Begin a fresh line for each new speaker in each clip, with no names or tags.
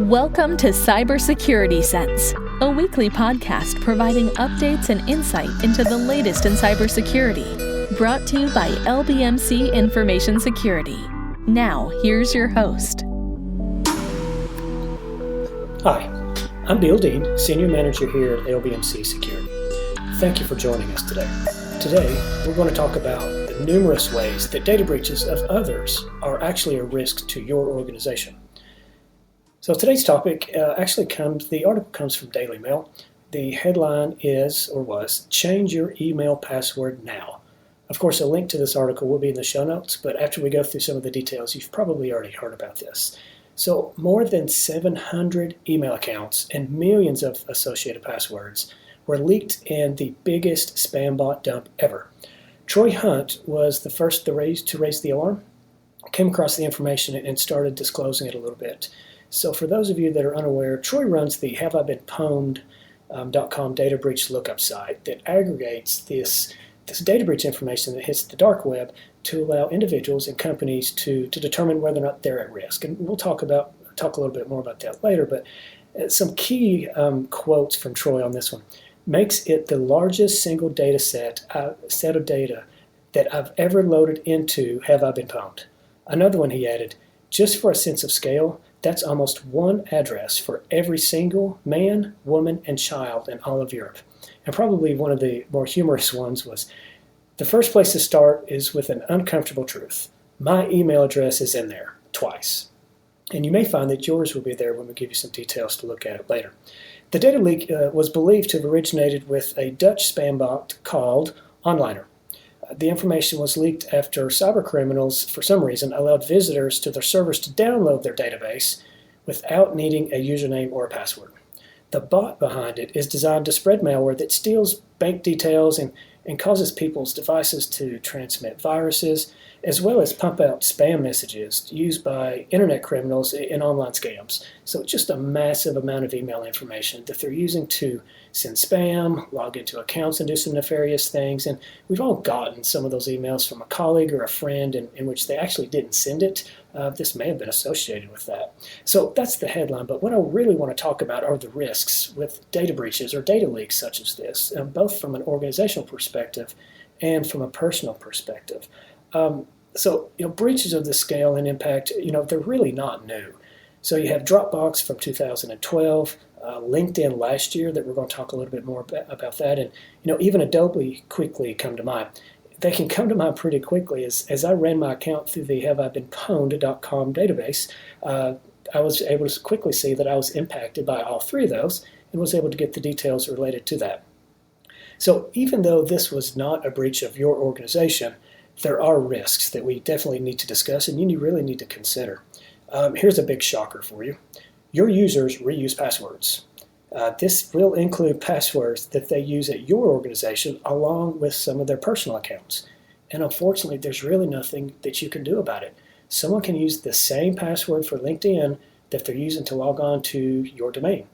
Welcome to Cybersecurity Sense, a weekly podcast providing updates and insight into the latest in cybersecurity. Brought to you by LBMC Information Security. Now, here's your host.
Hi, I'm Bill Dean, Senior Manager here at LBMC Security. Thank you for joining us today. Today, we're going to talk about the numerous ways that data breaches of others are actually a risk to your organization. So today's topic the article comes from Daily Mail. The headline is, or was, Change Your Email Password Now. Of course, a link to this article will be in the show notes, but after we go through some of the details, you've probably already heard about this. So more than 700 email accounts and millions of associated passwords were leaked in the biggest spam bot dump ever. Troy Hunt was the first to raise the alarm, came across the information and started disclosing it a little bit. So for those of you that are unaware, Troy runs the HaveIBeenPwned.com data breach lookup site that aggregates this data breach information that hits the dark web to allow individuals and companies to determine whether or not they're at risk. And we'll talk a little bit more about that later, but some key quotes from Troy on this one. Makes it the largest single data set of data that I've ever loaded into HaveIBeenPwned. Another one he added, just for a sense of scale, that's almost one address for every single man, woman, and child in all of Europe. And probably one of the more humorous ones was, the first place to start is with an uncomfortable truth. My email address is in there, twice. And you may find that yours will be there when we give you some details to look at it later. The data leak was believed to have originated with a Dutch spam bot called Onliner. The information was leaked after cybercriminals, for some reason, allowed visitors to their servers to download their database without needing a username or a password. The bot behind it is designed to spread malware that steals bank details and causes people's devices to transmit viruses, as well as pump out spam messages used by internet criminals in online scams. So just a massive amount of email information that they're using to send spam, log into accounts and do some nefarious things. And we've all gotten some of those emails from a colleague or a friend in which they actually didn't send it. This may have been associated with that. So that's the headline, but what I really want to talk about are the risks with data breaches or data leaks such as this, both from an organizational perspective and from a personal perspective. Breaches of this scale and impact, they're really not new. So you have Dropbox from 2012, LinkedIn last year that we're going to talk a little bit more about that, and even Adobe quickly come to mind. They can come to mind pretty quickly. As I ran my account through the HaveIBeenPwned.com database, I was able to quickly see that I was impacted by all three of those and was able to get the details related to that. So even though this was not a breach of your organization, there are risks that we definitely need to discuss and you really need to consider. Here's a big shocker for you. Your users reuse passwords. This will include passwords that they use at your organization along with some of their personal accounts. And unfortunately, there's really nothing that you can do about it. Someone can use the same password for LinkedIn that they're using to log on to your domain.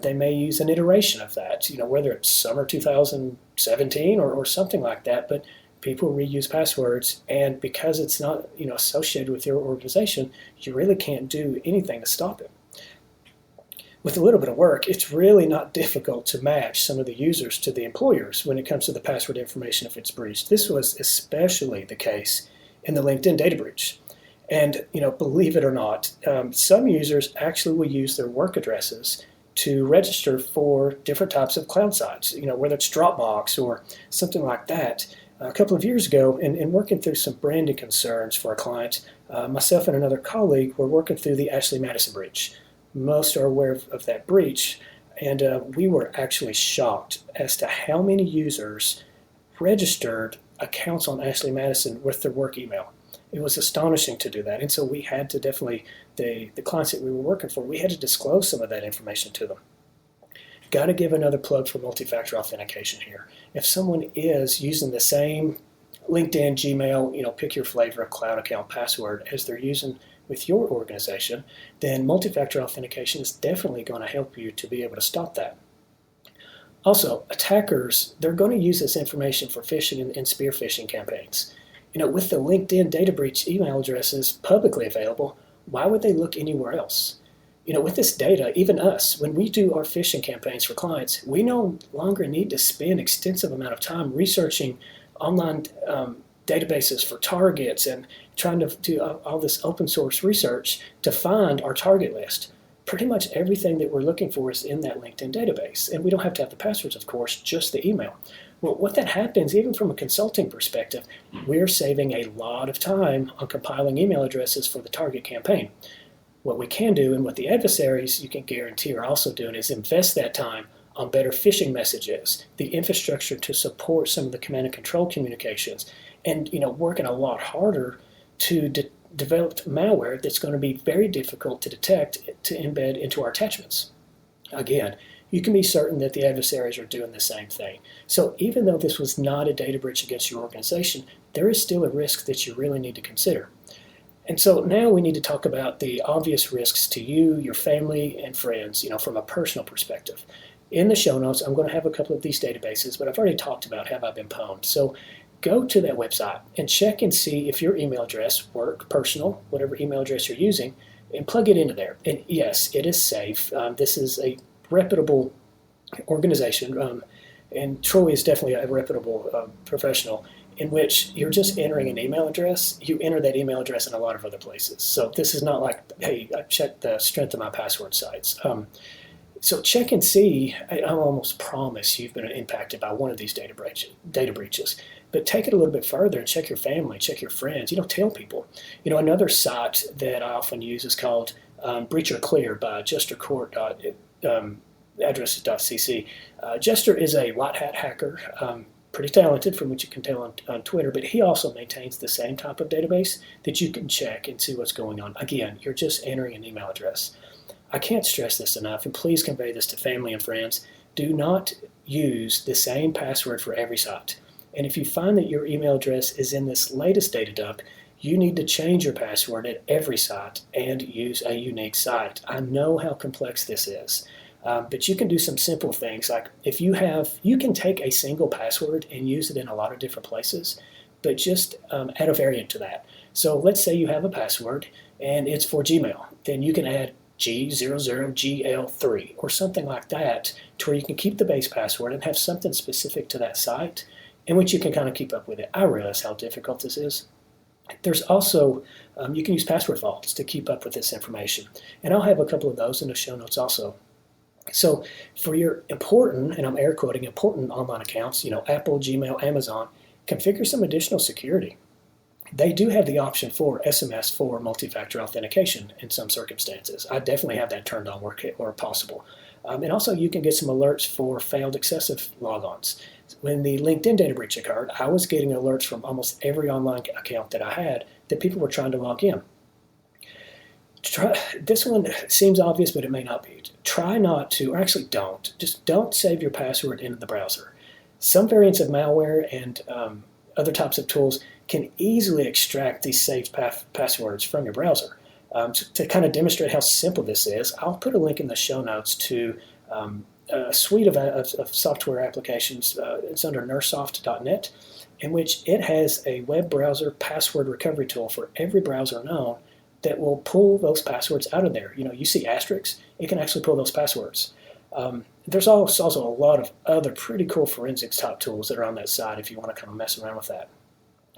They may use an iteration of that, whether it's summer 2017 or something like that, but people reuse passwords, and because it's not associated with your organization, you really can't do anything to stop it. With a little bit of work, it's really not difficult to match some of the users to the employers when it comes to the password information if it's breached. This was especially the case in the LinkedIn data breach. And believe it or not, some users actually will use their work addresses to register for different types of cloud sites, whether it's Dropbox or something like that. A couple of years ago, in working through some branding concerns for a client, myself and another colleague were working through the Ashley Madison breach. Most are aware of that breach, and we were actually shocked as to how many users registered accounts on Ashley Madison with their work email. It was astonishing to do that, and so we had to definitely, the clients that we were working for, we had to disclose some of that information to them. Got to give another plug for multi-factor authentication here. If someone is using the same LinkedIn, Gmail, pick your flavor of cloud account password as they're using with your organization, then multi-factor authentication is definitely going to help you to be able to stop that. Also, attackers, they're going to use this information for phishing and spear phishing campaigns. With the LinkedIn data breach email addresses publicly available, why would they look anywhere else? with this data, even us, when we do our phishing campaigns for clients, we no longer need to spend extensive amount of time researching online databases for targets and trying to do all this open source research to find our target list. Pretty much everything that we're looking for is in that LinkedIn database. And we don't have to have the passwords, of course, just the email. Well, what that happens, even from a consulting perspective, we're saving a lot of time on compiling email addresses for the target campaign. What we can do, and what the adversaries, you can guarantee, are also doing, is invest that time on better phishing messages, the infrastructure to support some of the command and control communications, and working a lot harder to develop malware that's going to be very difficult to detect, to embed into our attachments. Again, you can be certain that the adversaries are doing the same thing. So even though this was not a data breach against your organization, there is still a risk that you really need to consider. And so now we need to talk about the obvious risks to you, your family, and friends, from a personal perspective. In the show notes, I'm going to have a couple of these databases, but I've already talked about have I been pwned. So go to that website and check and see if your email address, work, personal, whatever email address you're using, and plug it into there. And yes, it is safe. This is a reputable organization, and Troy is definitely a reputable professional, in which you're just entering an email address. You enter that email address in a lot of other places. So this is not like, hey, I checked the strength of my password sites. So check and see. I almost promise you've been impacted by one of these data breaches. But take it a little bit further and check your family, check your friends. Tell people. Another site that I often use is called Breach or Clear by jestercourt.addresses.cc. Jester is a white hat hacker, pretty talented from what you can tell on Twitter, but he also maintains the same type of database that you can check and see what's going on. Again, you're just entering an email address. I can't stress this enough, and please convey this to family and friends. Do not use the same password for every site. And if you find that your email address is in this latest data dump, you need to change your password at every site and use a unique site. I know how complex this is, but you can do some simple things. Like you can take a single password and use it in a lot of different places, but just add a variant to that. So let's say you have a password and it's for Gmail. Then you can add G00GL3 or something like that, to where you can keep the base password and have something specific to that site in which you can kind of keep up with it. I realize how difficult this is. There's also, you can use password vaults to keep up with this information. And I'll have a couple of those in the show notes also. So for your important, and I'm air quoting, important online accounts, Apple, Gmail, Amazon, configure some additional security. They do have the option for SMS for multi-factor authentication in some circumstances. I definitely have that turned on where possible. And also you can get some alerts for failed excessive logons. When the LinkedIn data breach occurred, I was getting alerts from almost every online account that I had that people were trying to log in. This one seems obvious, but it may not be. Try not to, or actually don't. Just don't save your password into the browser. Some variants of malware and other types of tools can easily extract these saved passwords from your browser. To kind of demonstrate how simple this is, I'll put a link in the show notes to a suite of software applications. It's under nursoft.net, in which it has a web browser password recovery tool for every browser known that will pull those passwords out of there. You see asterisks, it can actually pull those passwords. There's also a lot of other pretty cool forensics type tools that are on that site if you want to kind of mess around with that.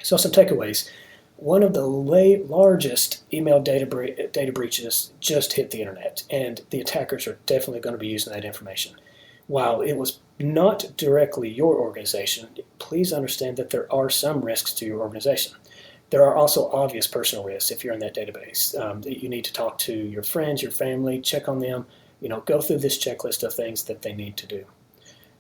So some takeaways. One of the largest email data breaches just hit the internet, and the attackers are definitely going to be using that information. While it was not directly your organization, please understand that there are some risks to your organization. There are also obvious personal risks if you're in that database that you need to talk to your friends, your family, check on them, go through this checklist of things that they need to do.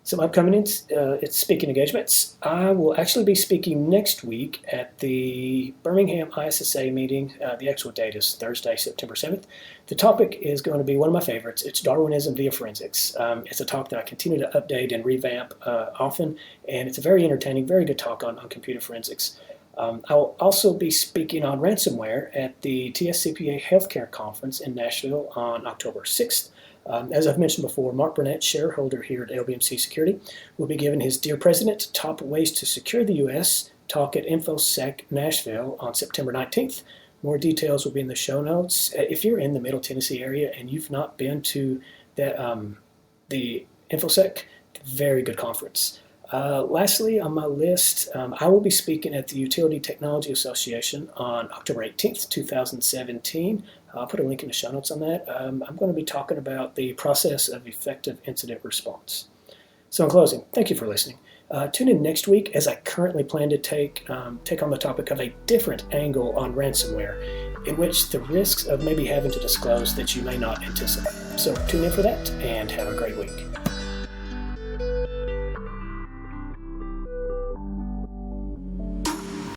Some upcoming speaking engagements. I will actually be speaking next week at the Birmingham ISSA meeting. The actual date is Thursday, September 7th. The topic is going to be one of my favorites. It's Darwinism via Forensics. It's a talk that I continue to update and revamp often, and it's a very entertaining, very good talk on computer forensics. I'll also be speaking on ransomware at the TSCPA Healthcare Conference in Nashville on October 6th. As I've mentioned before, Mark Burnett, shareholder here at LBMC Security, will be giving his Dear President, Top Ways to Secure the U.S. talk at InfoSec Nashville on September 19th. More details will be in the show notes. If you're in the Middle Tennessee area and you've not been to the InfoSec, very good conference. Lastly, on my list, I will be speaking at the Utility Technology Association on October 18th, 2017. I'll put a link in the show notes on that. I'm going to be talking about the process of effective incident response. So in closing, thank you for listening. Tune in next week as I currently plan to take on the topic of a different angle on ransomware, in which the risks of maybe having to disclose that you may not anticipate. So tune in for that and have a great week.